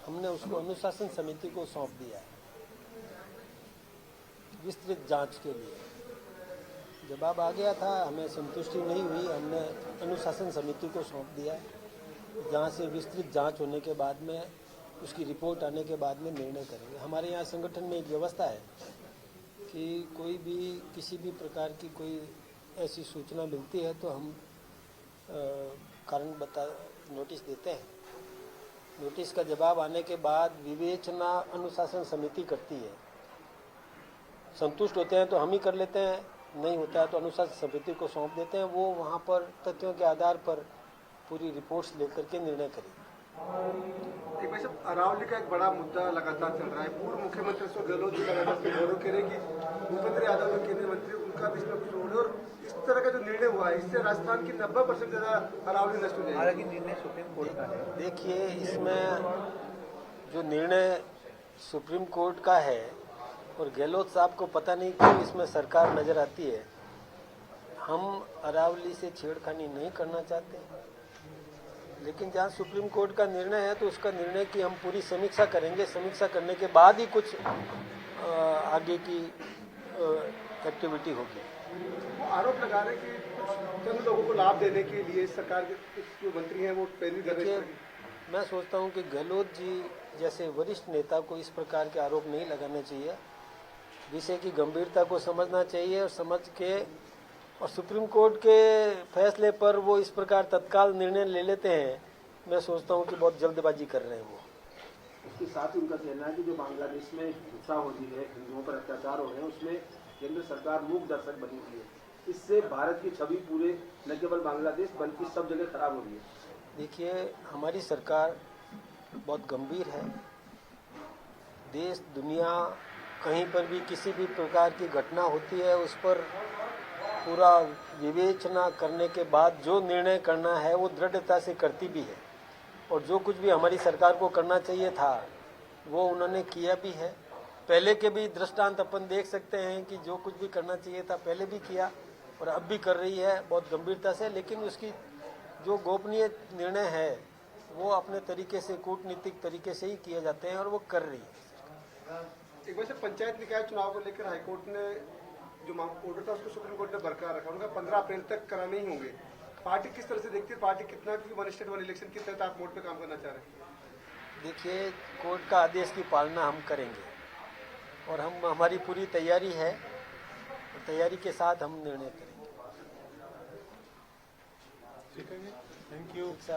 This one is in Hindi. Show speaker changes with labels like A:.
A: हमने उसको अनुशासन समिति को सौंप दिया है विस्तृत जांच के लिए। जवाब आ गया था, हमें संतुष्टि नहीं हुई, हमने अनुशासन समिति को सौंप दिया है, जहाँ से विस्तृत जांच होने के बाद में उसकी रिपोर्ट आने के बाद में निर्णय करेंगे। हमारे यहाँ संगठन में एक व्यवस्था है कि कोई भी किसी भी प्रकार की कोई ऐसी सूचना मिलती है तो हम कारण नोटिस देते हैं। नोटिस का जवाब आने के बाद विवेचना अनुशासन समिति करती है। संतुष्ट होते हैं तो हम ही कर लेते हैं, नहीं होता है तो अनुशासन समिति को सौंप देते हैं। वो वहाँ पर तथ्यों के आधार पर पूरी रिपोर्ट्स लेकर के निर्णय करेगी।
B: एक भाई साहब, अरावली का एक बड़ा मुद्दा लगातार चल रहा है। पूर्व मुख्यमंत्री अशोक गहलोत जी लगातार गौरव करें कि भूपेंद्र यादव जो केंद्रीय मंत्री, उनका भी इसमें कुछ रोल है, और इस तरह का जो निर्णय हुआ है इससे राजस्थान की 90% ज्यादा अरावली नष्ट हो जाएगी।
C: हालांकि निर्णय सुप्रीम कोर्ट का है।
A: देखिए, इसमें जो निर्णय सुप्रीम कोर्ट का है और गहलोत साहब को पता नहीं क्यों इसमें सरकार नजर आती है। हम अरावली से छेड़खानी नहीं करना चाहते, लेकिन जहाँ सुप्रीम कोर्ट का निर्णय है तो उसका निर्णय की हम पूरी समीक्षा करेंगे। समीक्षा करने के बाद ही कुछ आगे की एक्टिविटी होगी।
B: वो आरोप लगा रहे हैं कि कुछ चंद लोगों को लाभ देने के लिए सरकार के कुछ जो मंत्री हैं वो पैरवी कर रहे हैं।
A: मैं सोचता हूँ कि गहलोत जी जैसे वरिष्ठ नेता को इस प्रकार के आरोप नहीं लगाने चाहिए। विषय की गंभीरता को समझना चाहिए और समझ के और सुप्रीम कोर्ट के फैसले पर वो इस प्रकार तत्काल निर्णय ले लेते हैं। मैं सोचता हूँ कि बहुत जल्दबाजी कर रहे हैं वो।
D: उसके साथ ही उनका कहना है कि जो बांग्लादेश में हिंसा हो रही है, हिंदुओं पर अत्याचार हो रहे हैं, उसमें केंद्र सरकार मूक दर्शक बनी हुई है। इससे भारत की छवि पूरे न केवल बांग्लादेश बल्कि सब जगह खराब हो रही है।
A: देखिए, हमारी सरकार बहुत गंभीर है। देश दुनिया कहीं पर भी किसी भी प्रकार की घटना होती है उस पर पूरा विवेचना करने के बाद जो निर्णय करना है वो दृढ़ता से करती भी है। और जो कुछ भी हमारी सरकार को करना चाहिए था वो उन्होंने किया भी है। पहले के भी दृष्टांत अपन देख सकते हैं कि जो कुछ भी करना चाहिए था पहले भी किया और अब भी कर रही है बहुत गंभीरता से। लेकिन उसकी जो गोपनीय निर्णय है वो अपने तरीके से, कूटनीतिक तरीके से ही किए जाते हैं और वो कर रही है।
B: एक वैसे पंचायत निकाय चुनाव को लेकर हाईकोर्ट ने जो ऑर्डर था उसको सुप्रीम कोर्ट ने बरकरार रखा। उनका 15 अप्रैल तक कराने ही होंगे। पार्टी किस तरह से देखती है? पार्टी कितना की वन स्टेट वन इलेक्शन के तहत आप मोड पे काम करना चाह रहे हैं?
A: देखिए, कोर्ट का आदेश की पालना हम करेंगे और हमारी पूरी तैयारी है और तैयारी के साथ हम निर्णय करेंगे।
C: ठीक है, थैंक यू।